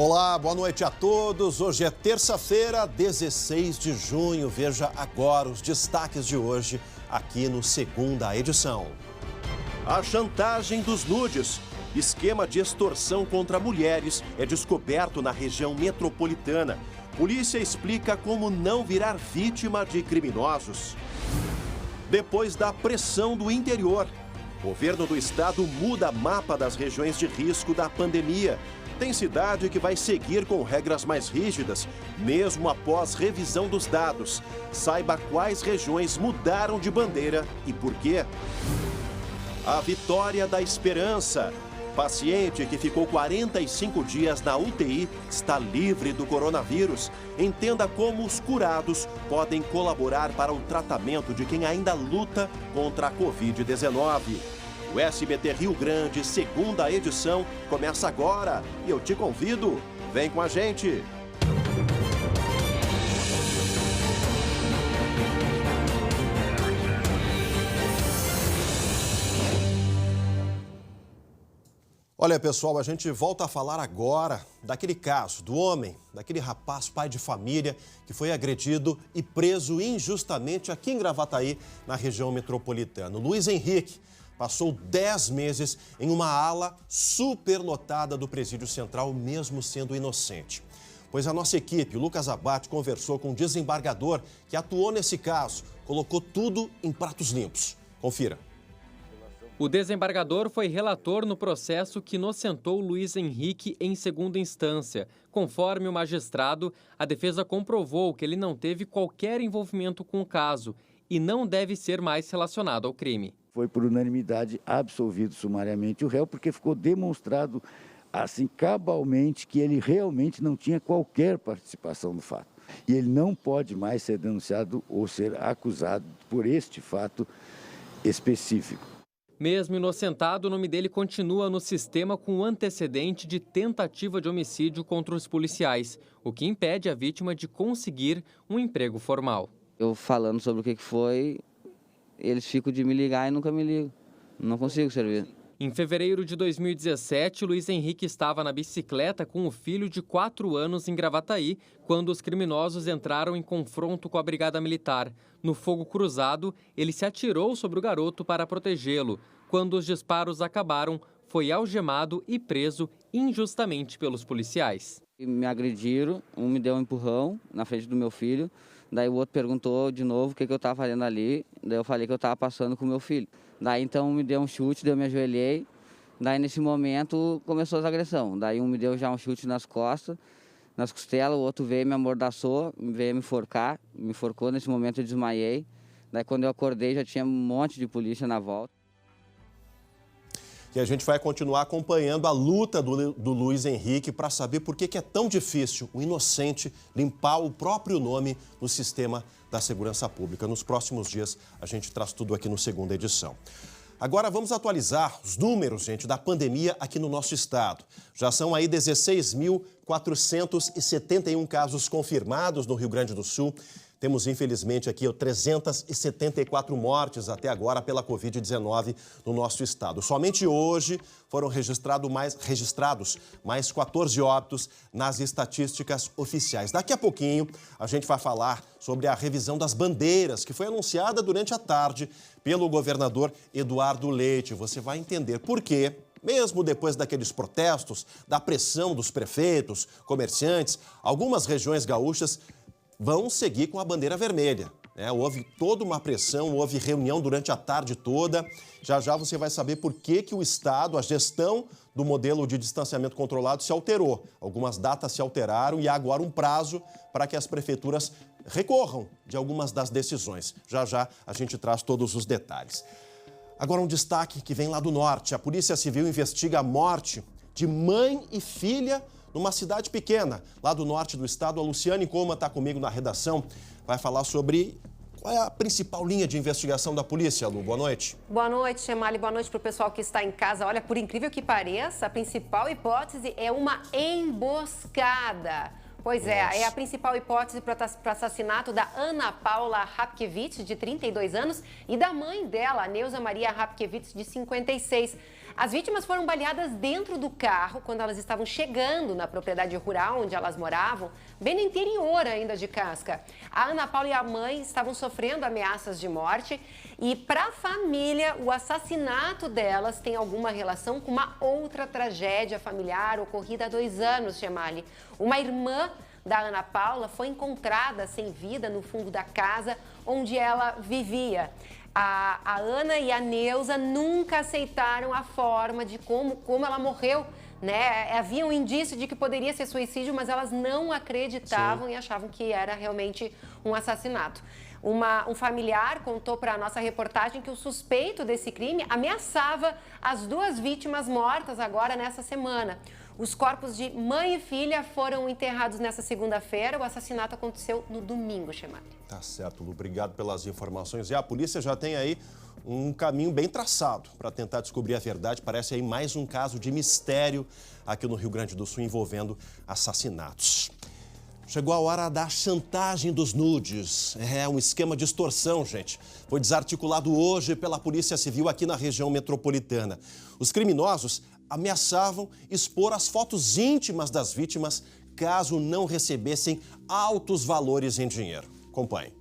Olá, boa noite a todos. Hoje é terça-feira, 16 de junho. Veja agora os destaques de hoje aqui no Segunda Edição. A chantagem dos nudes. Esquema de extorsão contra mulheres é descoberto na região metropolitana. Polícia explica como não virar vítima de criminosos. Depois da pressão do interior, o governo do estado muda mapa das regiões de risco da pandemia. Tem cidade que vai seguir com regras mais rígidas, mesmo após revisão dos dados. Saiba quais regiões mudaram de bandeira e por quê. A vitória da esperança. Paciente que ficou 45 dias na UTI está livre do coronavírus. Entenda como os curados podem colaborar para o tratamento de quem ainda luta contra a Covid-19. O SBT Rio Grande, segunda edição, começa agora e eu te convido, vem com a gente! Olha, pessoal, a gente volta a falar agora daquele caso do homem, daquele rapaz, pai de família, que foi agredido e preso injustamente aqui em Gravataí, na região metropolitana. O Luiz Henrique passou 10 meses em uma ala superlotada do Presídio Central, mesmo sendo inocente. Pois a nossa equipe, o Lucas Abate, conversou com um desembargador que atuou nesse caso, colocou tudo em pratos limpos. Confira. O desembargador foi relator no processo que inocentou Luiz Henrique em segunda instância. Conforme o magistrado, a defesa comprovou que ele não teve qualquer envolvimento com o caso e não deve ser mais relacionado ao crime. Foi por unanimidade absolvido sumariamente o réu, porque ficou demonstrado assim cabalmente que ele realmente não tinha qualquer participação no fato. E ele não pode mais ser denunciado ou ser acusado por este fato específico. Mesmo inocentado, o nome dele continua no sistema com antecedente de tentativa de homicídio contra os policiais, o que impede a vítima de conseguir um emprego formal. Eu falando sobre o que foi, eles ficam de me ligar e nunca me ligam. Não consigo servir. Em fevereiro de 2017, Luiz Henrique estava na bicicleta com o filho de 4 anos em Gravataí, quando os criminosos entraram em confronto com a Brigada Militar. No fogo cruzado, ele se atirou sobre o garoto para protegê-lo. Quando os disparos acabaram, foi algemado e preso injustamente pelos policiais. Me agrediram, um me deu um empurrão na frente do meu filho, daí o outro perguntou de novo o que eu estava fazendo ali, daí eu falei que eu estava passando com o meu filho. Daí então me deu um chute, daí eu me ajoelhei, daí nesse momento começou as agressões. Daí um me deu já um chute nas costas, nas costelas, o outro veio me amordaçou, veio me enforcar, me enforcou, nesse momento eu desmaiei. Daí quando eu acordei já tinha um monte de polícia na volta. E a gente vai continuar acompanhando a luta do Luiz Henrique para saber por que é tão difícil o inocente limpar o próprio nome no sistema da segurança pública. Nos próximos dias a gente traz tudo aqui no Segunda Edição. Agora vamos atualizar os números, gente, da pandemia aqui no nosso estado. Já são aí 16.471 casos confirmados no Rio Grande do Sul. Temos, infelizmente, aqui 374 mortes até agora pela Covid-19 no nosso estado. Somente hoje foram registrados mais 14 óbitos nas estatísticas oficiais. Daqui a pouquinho, a gente vai falar sobre a revisão das bandeiras, que foi anunciada durante a tarde pelo governador Eduardo Leite. Você vai entender por quê. Mesmo depois daqueles protestos, da pressão dos prefeitos, comerciantes, algumas regiões gaúchas vão seguir com a bandeira vermelha. Houve toda uma pressão, houve reunião durante a tarde toda. Já já você vai saber por que o Estado, a gestão do modelo de distanciamento controlado se alterou. Algumas datas se alteraram e há agora um prazo para que as prefeituras recorram de algumas das decisões. Já já a gente traz todos os detalhes. Agora um destaque que vem lá do norte. A Polícia Civil investiga a morte de mãe e filha numa cidade pequena, lá do norte do estado. A Luciane Coma está comigo na redação, vai falar sobre qual é a principal linha de investigação da polícia, Lu. Boa noite. Boa noite, Chemali. Boa noite para o pessoal que está em casa. Olha, por incrível que pareça, a principal hipótese é uma emboscada. Pois é a principal hipótese para o assassinato da Ana Paula Rapkiewicz, de 32 anos, e da mãe dela, Neuza Maria Rapkiewicz, de 56. As vítimas foram baleadas dentro do carro quando elas estavam chegando na propriedade rural onde elas moravam, bem no interior ainda de Casca. A Ana Paula e a mãe estavam sofrendo ameaças de morte e, para a família, o assassinato delas tem alguma relação com uma outra tragédia familiar ocorrida há 2 anos, Chemali. Uma irmã da Ana Paula foi encontrada sem vida no fundo da casa onde ela vivia. A Ana e a Neuza nunca aceitaram a forma de como ela morreu, né? Havia um indício de que poderia ser suicídio, mas elas não acreditavam e achavam que era realmente um assassinato. Um familiar contou para a nossa reportagem que o suspeito desse crime ameaçava as 2 vítimas mortas agora nessa semana. Os corpos de mãe e filha foram enterrados nessa segunda-feira. O assassinato aconteceu no domingo, Chemali. Tá certo, Lu. Obrigado pelas informações. E a polícia já tem aí um caminho bem traçado para tentar descobrir a verdade. Parece aí mais um caso de mistério aqui no Rio Grande do Sul envolvendo assassinatos. Chegou a hora da chantagem dos nudes. É um esquema de extorsão, gente. Foi desarticulado hoje pela Polícia Civil aqui na região metropolitana. Os criminosos ameaçavam expor as fotos íntimas das vítimas caso não recebessem altos valores em dinheiro. Acompanhe.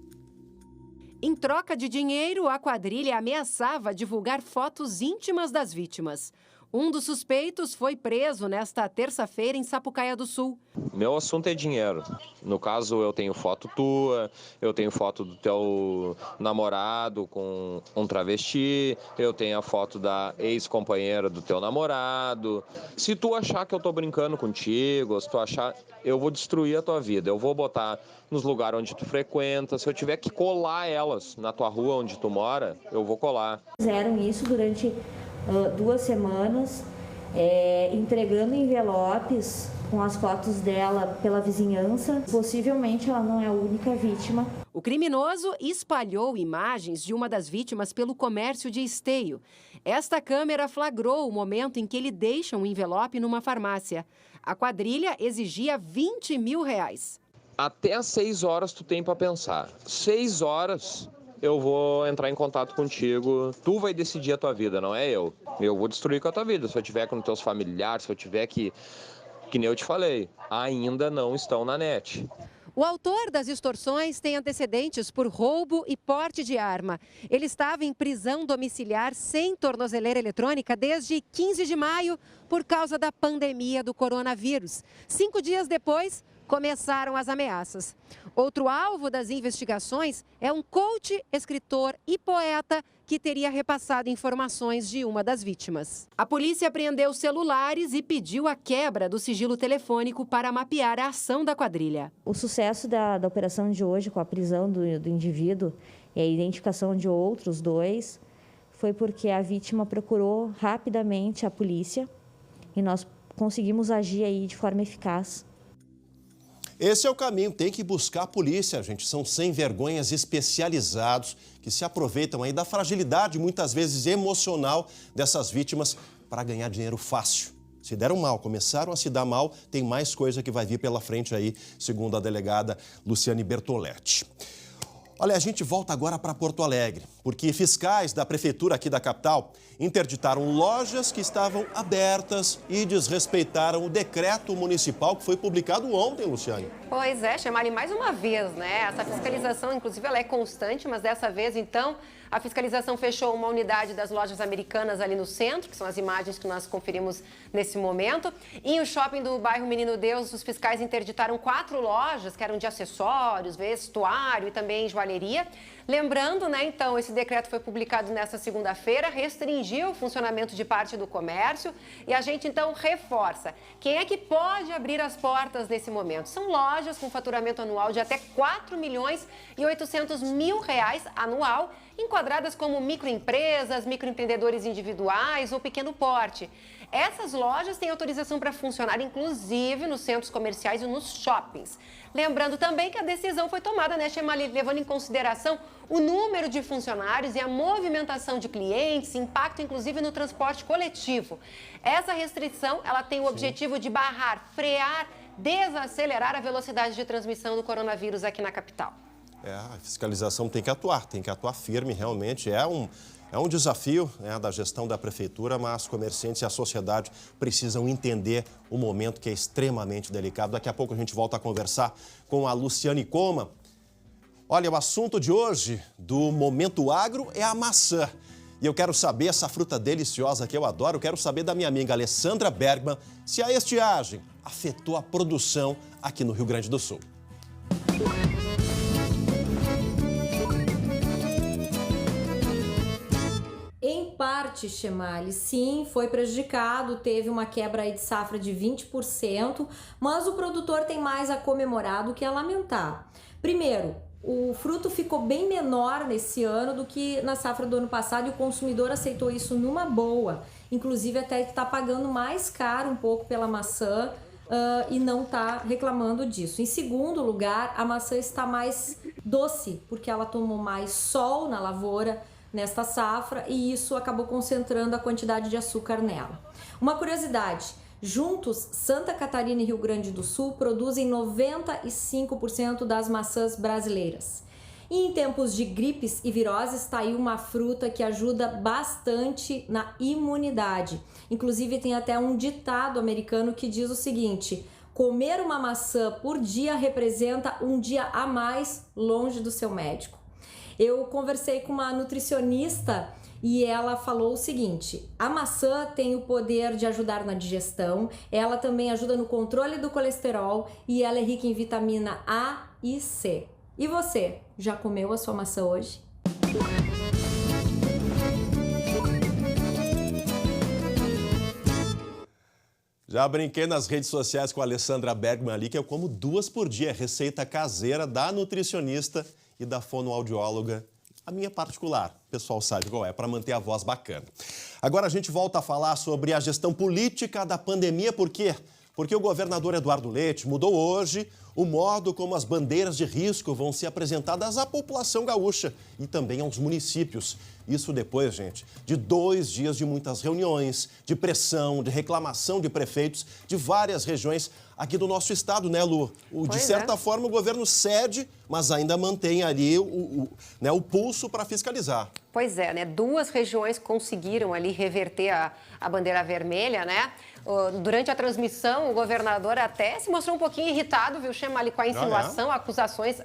Em troca de dinheiro, a quadrilha ameaçava divulgar fotos íntimas das vítimas. Um dos suspeitos foi preso nesta terça-feira em Sapucaia do Sul. Meu assunto é dinheiro. No caso, eu tenho foto tua, eu tenho foto do teu namorado com um travesti, eu tenho a foto da ex-companheira do teu namorado. Se tu achar que eu tô brincando contigo, se tu achar, eu vou destruir a tua vida. Eu vou botar nos lugares onde tu frequenta. Se eu tiver que colar elas na tua rua onde tu mora, eu vou colar. Fizeram isso durante 2 semanas, entregando envelopes com as fotos dela pela vizinhança. Possivelmente ela não é a única vítima. O criminoso espalhou imagens de uma das vítimas pelo comércio de Esteio. Esta câmera flagrou o momento em que ele deixa um envelope numa farmácia. A quadrilha exigia R$20 mil. Até às 6 horas tu tem para pensar. 6 horas... eu vou entrar em contato contigo, tu vai decidir a tua vida, não é eu. Eu vou destruir com a tua vida, se eu tiver com os teus familiares, se eu tiver que nem eu te falei, ainda não estão na net. O autor das extorsões tem antecedentes por roubo e porte de arma. Ele estava em prisão domiciliar sem tornozeleira eletrônica desde 15 de maio por causa da pandemia do coronavírus. 5 dias depois, começaram as ameaças. Outro alvo das investigações é um coach, escritor e poeta que teria repassado informações de uma das vítimas. A polícia apreendeu celulares e pediu a quebra do sigilo telefônico para mapear a ação da quadrilha. O sucesso da operação de hoje, com a prisão do indivíduo e a identificação de outros 2, foi porque a vítima procurou rapidamente a polícia e nós conseguimos agir aí de forma eficaz. Esse é o caminho, tem que buscar a polícia, gente. São sem vergonhas especializados que se aproveitam aí da fragilidade, muitas vezes emocional, dessas vítimas para ganhar dinheiro fácil. Se deram mal, começaram a se dar mal, tem mais coisa que vai vir pela frente aí, segundo a delegada Luciane Bertoletti. Olha, a gente volta agora para Porto Alegre, porque fiscais da prefeitura aqui da capital interditaram lojas que estavam abertas e desrespeitaram o decreto municipal que foi publicado ontem, Luciane. Pois é, Chemali, mais uma vez, né? Essa fiscalização, inclusive, ela é constante, mas dessa vez, então, a fiscalização fechou uma unidade das lojas Americanas ali no centro, que são as imagens que nós conferimos nesse momento. E o shopping do bairro Menino Deus, os fiscais interditaram 4 lojas, que eram de acessórios, vestuário e também joalheria. Lembrando, né, então, esse decreto foi publicado nesta segunda-feira, restringiu o funcionamento de parte do comércio e a gente, então, reforça. Quem é que pode abrir as portas nesse momento? São lojas com faturamento anual de até R$4.800.000 anual, enquadradas como microempresas, microempreendedores individuais ou pequeno porte. Essas lojas têm autorização para funcionar, inclusive, nos centros comerciais e nos shoppings. Lembrando também que a decisão foi tomada, né, Chemali, levando em consideração o número de funcionários e a movimentação de clientes, impacto, inclusive, no transporte coletivo. Essa restrição, ela tem o objetivo de barrar, frear, desacelerar a velocidade de transmissão do coronavírus aqui na capital. A fiscalização tem que atuar firme, realmente. É um desafio, né, da gestão da prefeitura, mas comerciantes e a sociedade precisam entender o momento que é extremamente delicado. Daqui a pouco a gente volta a conversar com a Luciane Coma. Olha, o assunto de hoje do Momento Agro é a maçã. E eu quero saber, essa fruta deliciosa que eu adoro, eu quero saber da minha amiga Alessandra Bergman se a estiagem afetou a produção aqui no Rio Grande do Sul. Em parte, Chemali, sim, foi prejudicado, teve uma quebra aí de safra de 20%, mas o produtor tem mais a comemorar do que a lamentar. Primeiro, o fruto ficou bem menor nesse ano do que na safra do ano passado e o consumidor aceitou isso numa boa. Inclusive até está pagando mais caro um pouco pela maçã e não está reclamando disso. Em segundo lugar, a maçã está mais doce porque ela tomou mais sol na lavoura nesta safra e isso acabou concentrando a quantidade de açúcar nela. Uma curiosidade, juntos, Santa Catarina e Rio Grande do Sul produzem 95% das maçãs brasileiras. E em tempos de gripes e viroses, está aí uma fruta que ajuda bastante na imunidade. Inclusive tem até um ditado americano que diz o seguinte: comer uma maçã por dia representa um dia a mais longe do seu médico. Eu conversei com uma nutricionista e ela falou o seguinte: a maçã tem o poder de ajudar na digestão, ela também ajuda no controle do colesterol e ela é rica em vitamina A e C. E você, já comeu a sua maçã hoje? Já brinquei nas redes sociais com a Alessandra Bergman ali, que eu como 2 por dia, receita caseira da nutricionista e da fonoaudióloga, a minha particular. O pessoal sabe qual é, para manter a voz bacana. Agora a gente volta a falar sobre a gestão política da pandemia, por quê? Porque o governador Eduardo Leite mudou hoje o modo como as bandeiras de risco vão ser apresentadas à população gaúcha e também aos municípios. Isso depois, gente, de 2 dias de muitas reuniões, de pressão, de reclamação de prefeitos de várias regiões aqui do nosso estado, né, Lu? De certa forma, o governo cede, mas ainda mantém ali o pulso para fiscalizar. Pois é, né? 2 regiões conseguiram ali reverter a bandeira vermelha, né? Durante a transmissão, o governador até se mostrou um pouquinho irritado, viu, Chemali, com a insinuação, acusações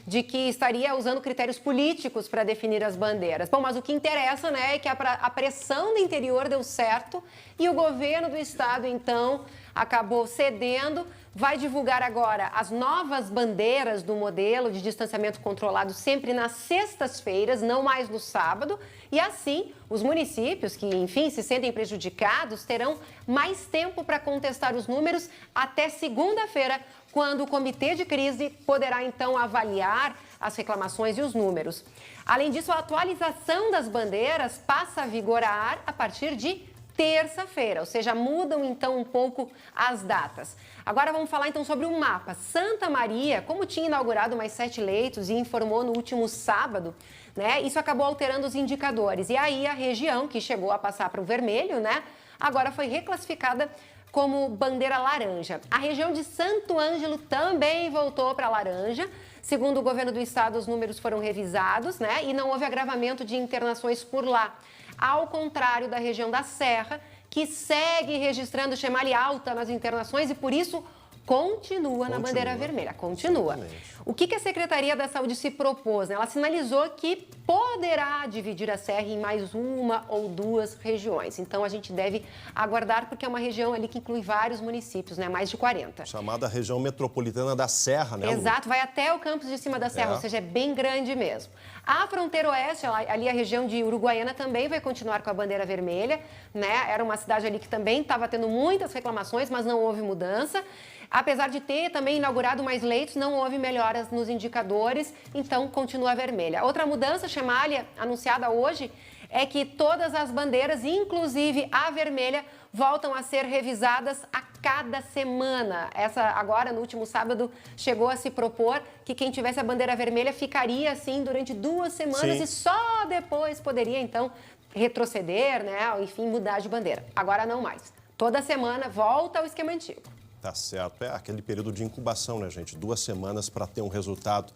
de que estaria usando critérios políticos para definir as bandeiras. Bom, mas o que interessa, né, é que a pressão do interior deu certo e o governo do estado, então, acabou cedendo. Vai divulgar agora as novas bandeiras do modelo de distanciamento controlado sempre nas sextas-feiras, não mais no sábado. E assim, os municípios que, enfim, se sentem prejudicados terão mais tempo para contestar os números até segunda-feira, quando o comitê de crise poderá, então, avaliar as reclamações e os números. Além disso, a atualização das bandeiras passa a vigorar a partir de terça-feira, ou seja, mudam então um pouco as datas. Agora vamos falar então sobre o mapa. Santa Maria, como tinha inaugurado mais 7 leitos e informou no último sábado, né, isso acabou alterando os indicadores. E aí a região que chegou a passar para o vermelho, né, agora foi reclassificada como bandeira laranja. A região de Santo Ângelo também voltou para laranja. Segundo o governo do estado, os números foram revisados, né, e não houve agravamento de internações por lá. Ao contrário da região da Serra, que segue registrando Chemali alta nas internações e, por isso, continua na bandeira vermelha. Continua. Exatamente. O que a Secretaria da Saúde se propôs? Ela sinalizou que poderá dividir a Serra em mais 1 ou 2 regiões. Então, a gente deve aguardar, porque é uma região ali que inclui vários municípios, né? Mais de 40. Chamada região metropolitana da Serra, né, Lu? Exato, vai até o campus de cima da Serra, ou seja, é bem grande mesmo. A fronteira oeste, ali a região de Uruguaiana, também vai continuar com a bandeira vermelha, né? Era uma cidade ali que também estava tendo muitas reclamações, mas não houve mudança. Apesar de ter também inaugurado mais leitos, não houve melhoras nos indicadores, então continua vermelha. Outra mudança, Chemali, anunciada hoje, é que todas as bandeiras, inclusive a vermelha, voltam a ser revisadas a cada semana. Essa agora, no último sábado, chegou a se propor que quem tivesse a bandeira vermelha ficaria assim durante 2 semanas. Sim. E só depois poderia, então, retroceder, né? Enfim, mudar de bandeira. Agora não mais. Toda semana volta ao esquema antigo. Tá certo. É aquele período de incubação, né, gente? 2 semanas para ter um resultado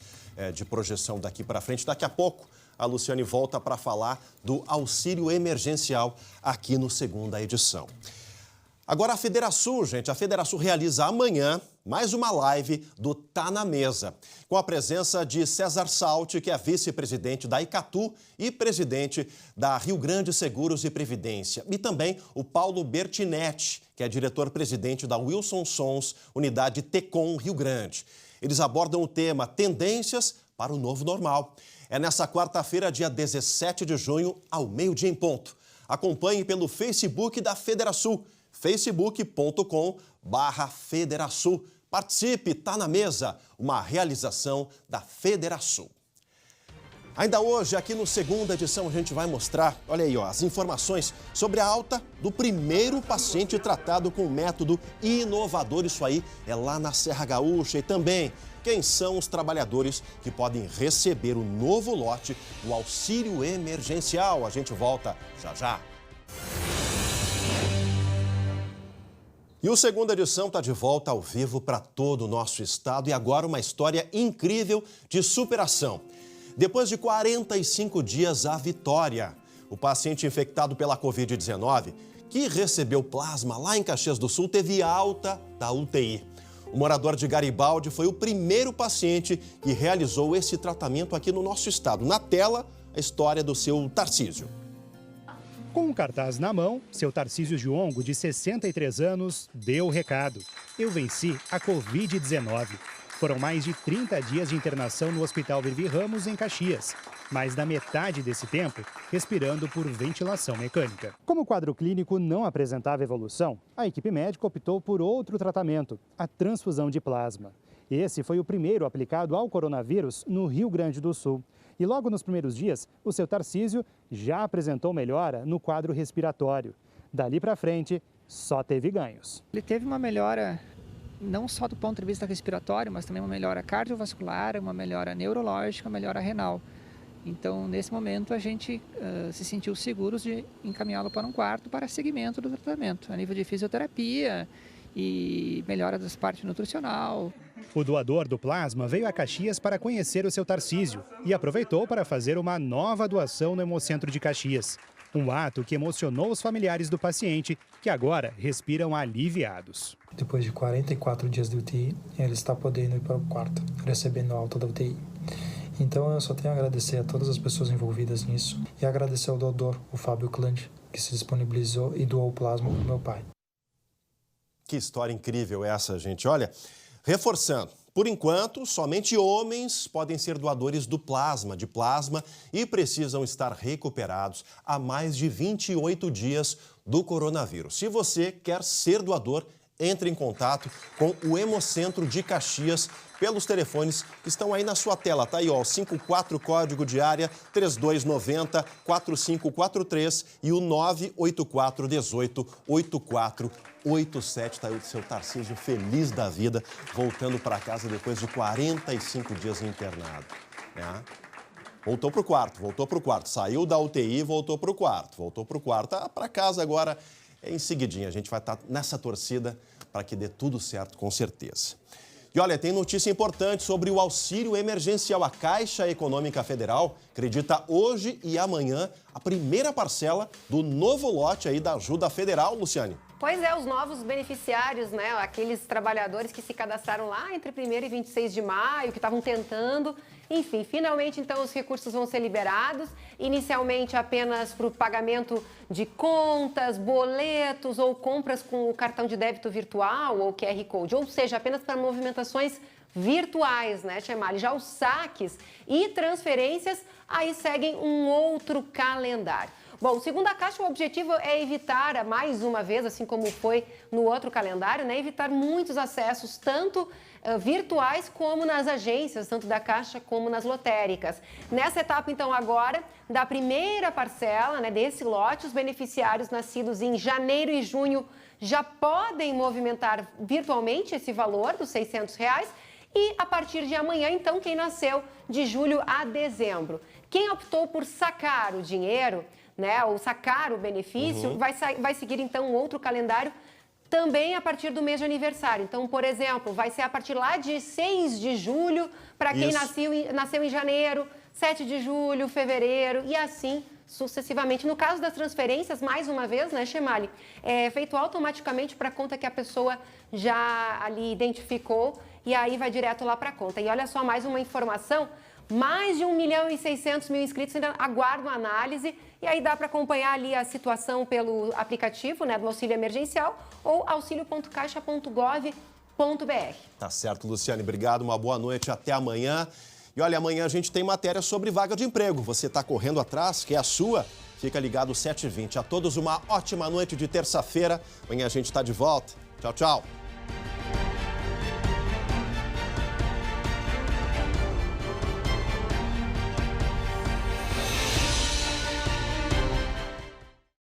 de projeção daqui para frente. Daqui a pouco, a Luciane volta para falar do auxílio emergencial aqui no Segunda Edição. Agora, a Federação, gente, a Federação realiza amanhã mais uma live do Tá na Mesa, com a presença de César Salti, que é vice-presidente da Icatu e presidente da Rio Grande Seguros e Previdência, e também o Paulo Bertinetti, que é diretor-presidente da Wilson Sons, unidade Tecom Rio Grande. Eles abordam o tema Tendências para o Novo Normal. É nessa quarta-feira, dia 17 de junho, ao meio-dia em ponto. Acompanhe pelo Facebook da Federação, facebook.com/Federação. Participe, tá na mesa, uma realização da Federação. Ainda hoje, aqui no Segunda Edição, a gente vai mostrar, olha aí, ó, as informações sobre a alta do primeiro paciente tratado com método inovador. Isso aí é lá na Serra Gaúcha. E também quem são os trabalhadores que podem receber o novo lote do auxílio emergencial. A gente volta já já. E o Segunda Edição está de volta ao vivo para todo o nosso estado e agora uma história incrível de superação. Depois de 45 dias, a vitória. O paciente infectado pela Covid-19, que recebeu plasma lá em Caxias do Sul, teve alta da UTI. O morador de Garibaldi foi o primeiro paciente que realizou esse tratamento aqui no nosso estado. Na tela, a história do seu Tarcísio. Com um cartaz na mão, seu Tarcísio Giongo, de 63 anos, deu o recado. Eu venci a Covid-19. Foram mais de 30 dias de internação no Hospital Vivi Ramos, em Caxias. Mais da metade desse tempo, respirando por ventilação mecânica. Como o quadro clínico não apresentava evolução, a equipe médica optou por outro tratamento, a transfusão de plasma. Esse foi o primeiro aplicado ao coronavírus no Rio Grande do Sul. E logo nos primeiros dias, o seu Tarcísio já apresentou melhora no quadro respiratório. Dali para frente, só teve ganhos. Ele teve uma melhora não só do ponto de vista respiratório, mas também uma melhora cardiovascular, uma melhora neurológica, uma melhora renal. Então, nesse momento, a gente se sentiu seguros de encaminhá-lo para um quarto para seguimento do tratamento, a nível de fisioterapia e melhora das partes nutricional. O doador do plasma veio a Caxias para conhecer o seu Tarcísio e aproveitou para fazer uma nova doação no Hemocentro de Caxias. Um ato que emocionou os familiares do paciente, que agora respiram aliviados. Depois de 44 dias de UTI, ele está podendo ir para o quarto, recebendo a alta da UTI. Então eu só tenho a agradecer a todas as pessoas envolvidas nisso e agradecer ao doador, o Fábio Clante, que se disponibilizou e doou o plasma para o meu pai. Que história incrível essa, gente. Olha, reforçando, por enquanto, somente homens podem ser doadores de plasma e precisam estar recuperados há mais de 28 dias do coronavírus. Se você quer ser doador, entre em contato com o Hemocentro de Caxias pelos telefones que estão aí na sua tela. Tá aí, ó, 54 código de área 3290 4543 e o 984 18 8487. Tá aí o seu Tarcísio feliz da vida, voltando para casa depois de 45 dias internado, né? Voltou pro quarto, saiu da UTI, voltou pro quarto, tá para casa agora. Em seguidinha, a gente vai estar nessa torcida para que dê tudo certo, com certeza. E olha, tem notícia importante sobre o auxílio emergencial. A Caixa Econômica Federal acredita hoje e amanhã a primeira parcela do novo lote aí da ajuda federal, Luciane. Pois é, os novos beneficiários, né? Aqueles trabalhadores que se cadastraram lá entre 1º e 26 de maio, que estavam tentando. Enfim, finalmente, então, os recursos vão ser liberados. Inicialmente, apenas para o pagamento de contas, boletos ou compras com o cartão de débito virtual ou QR Code. Ou seja, apenas para movimentações virtuais, né, Chemali? Já os saques e transferências aí seguem um outro calendário. Bom, segundo a Caixa, o objetivo é evitar, mais uma vez, assim como foi no outro calendário, né, evitar muitos acessos, tanto virtuais como nas agências, tanto da Caixa como nas lotéricas. Nessa etapa, então, agora, da primeira parcela, né, desse lote, os beneficiários nascidos em janeiro e junho já podem movimentar virtualmente esse valor dos R$600 e, a partir de amanhã, então, quem nasceu de julho a dezembro. Quem optou por sacar o dinheiro, né, ou sacar o benefício, vai seguir, então, um outro calendário também a partir do mês de aniversário. Então, por exemplo, vai ser a partir lá de 6 de julho, para quem nasceu em janeiro, 7 de julho, fevereiro e assim sucessivamente. No caso das transferências, mais uma vez, né, Chemali, é feito automaticamente para a conta que a pessoa já ali identificou e aí vai direto lá para a conta. E olha só, mais uma informação, mais de 1.600.000 inscritos ainda aguardam análise e aí dá para acompanhar ali a situação pelo aplicativo, né, do auxílio emergencial ou auxilio.caixa.gov.br. Tá certo, Luciane, obrigado, uma boa noite, até amanhã. E olha, amanhã a gente tem matéria sobre vaga de emprego. Você está correndo atrás, quer a sua? Fica ligado 7h20. A todos uma ótima noite de terça-feira. Amanhã a gente está de volta. Tchau, tchau.